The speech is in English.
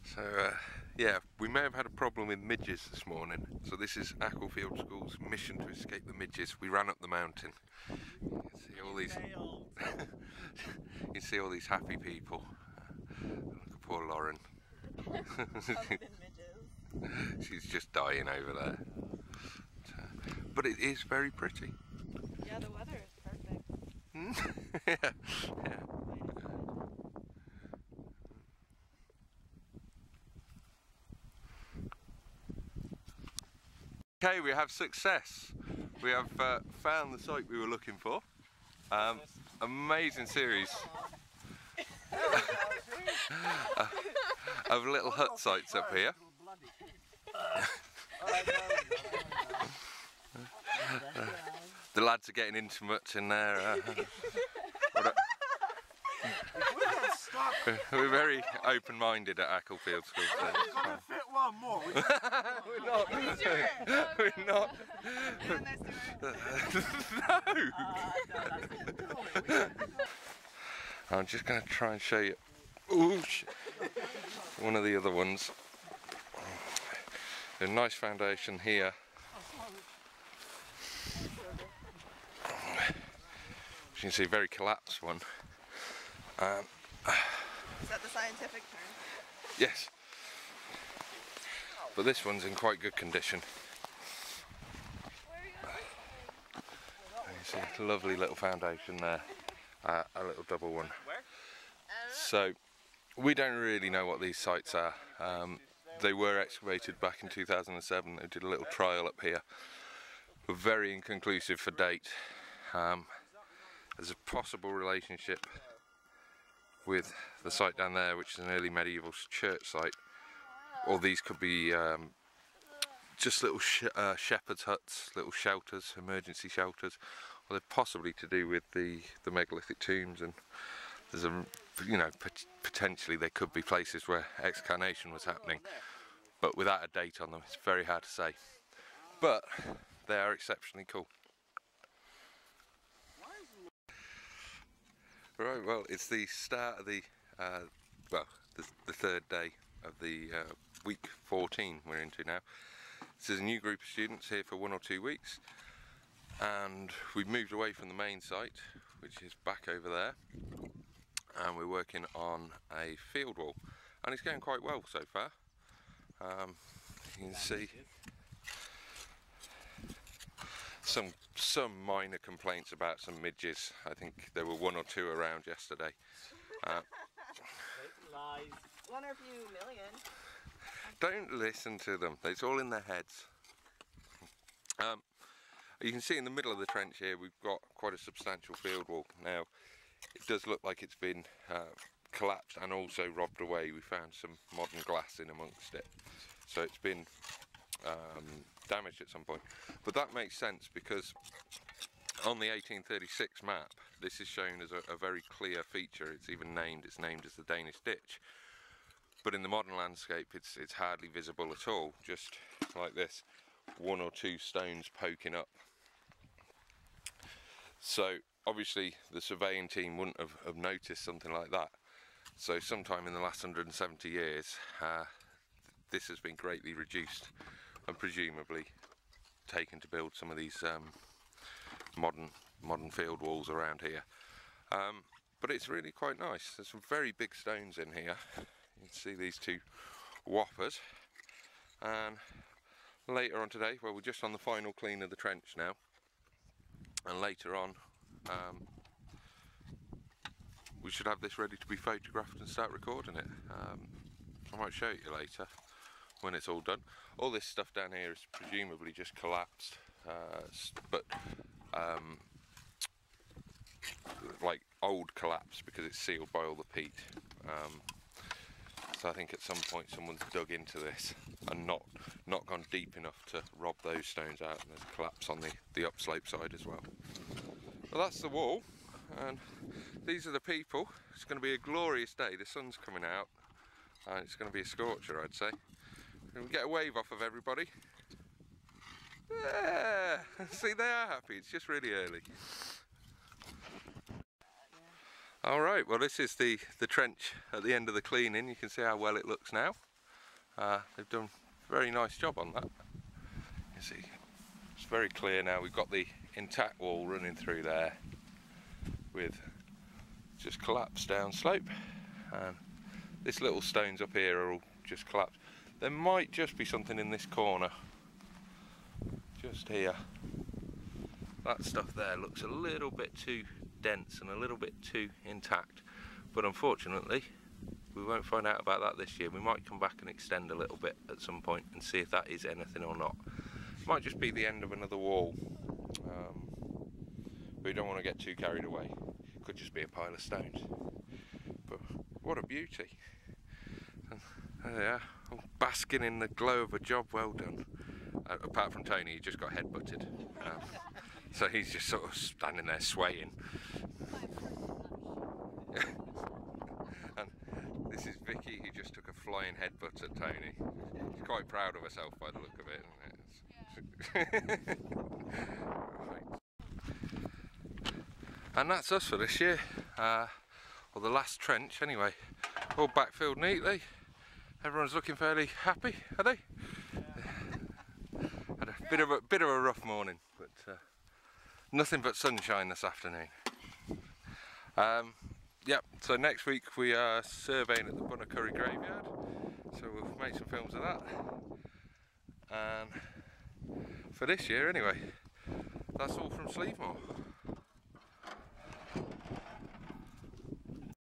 So yeah, we may have had a problem with midges this morning. So this is Acklefield School's mission to escape the midges. We ran up the mountain. You can see all these. You can see all these happy people. Look at poor Lauren. She's just dying over there. But it is very pretty. Yeah, the weather is perfect. Yeah. Yeah. Okay, we have success. We have found the site we were looking for. Amazing series of little hut sites up here. The lads are getting intimate in there. We're very open-minded at Acklefield School. So we're going to fit one more. We're not. We're not. No. I'm just going to try and show you. Ooh, one of the other ones. A nice foundation here. As you can see, very collapsed one. Is that the scientific term? Yes. But this one's in quite good condition. You see a lovely little foundation there. A little double one. So, we don't really know what these sites are. They were excavated back in 2007. They did a little trial up here. But very inconclusive for date. There's a possible relationship with the site down there, which is an early medieval church site, or these could be just little shepherd's huts, little shelters, emergency shelters, or they're possibly to do with the megalithic tombs. And there's a, you know, potentially there could be places where excavation was happening, but without a date on them, it's very hard to say. But they are exceptionally cool. Right, well, it's the start of the third day of the week 14 we're into now. This is a new group of students here for 1 or 2 weeks, and we've moved away from the main site, which is back over there, and we're working on a field wall, and it's going quite well so far. You can see some minor complaints about some midges. I think there were 1 or 2 around yesterday. Lies. 1 or few million. Don't listen to them. It's all in their heads. You can see in the middle of the trench here we've got quite a substantial field wall. Now it does look like it's been collapsed and also robbed away. We found some modern glass in amongst it, so it's been damaged at some point. But that makes sense because on the 1836 map this is shown as a very clear feature. It's even named, it's named as the Danish ditch, but in the modern landscape it's hardly visible at all, just like this, 1 or 2 stones poking up. So obviously the surveying team wouldn't have noticed something like that. So sometime in the last 170 years this has been greatly reduced and presumably taken to build some of these modern field walls around here. But it's really quite nice. There's some very big stones in here. You can see these 2 whoppers. And later on today, well, we're just on the final clean of the trench now, and later on we should have this ready to be photographed and start recording it. I might show it you later when it's all done. All this stuff down here is presumably just collapsed, but like old collapse, because it's sealed by all the peat. So I think at some point someone's dug into this and not gone deep enough to rob those stones out, and there's a collapse on the upslope side as well. Well, that's the wall, and these are the people. It's going to be a glorious day. The sun's coming out and it's going to be a scorcher, I'd say. Can we get a wave off of everybody? Yeah! See, they are happy. It's just really early. Alright, well, this is the trench at the end of the cleaning. You can see how well it looks now. They've done a very nice job on that. You see, it's very clear now. We've got the intact wall running through there with just collapsed down slope, and this little stones up here are all just collapsed. There might just be something in this corner, just here. That stuff there looks a little bit too dense and a little bit too intact, but unfortunately we won't find out about that this year. We might come back and extend a little bit at some point and see if that is anything or not. It might just be the end of another wall. We don't want to get too carried away. It could just be a pile of stones. But what a beauty. And there they are, all basking in the glow of a job well done. Apart from Tony, he just got headbutted. So he's just sort of standing there swaying. And this is Vicky, who just took a flying headbutt at Tony. She's quite proud of herself by the look of it, isn't it? Right. And that's us for this year, or the last trench anyway. All backfilled neatly. Everyone's looking fairly happy, are they? Yeah. Had a bit of a rough morning, but nothing but sunshine this afternoon. Yep, so next week we are surveying at the Bunacurry graveyard, so we'll make some films of that. And for this year anyway, that's all from Sleevemore.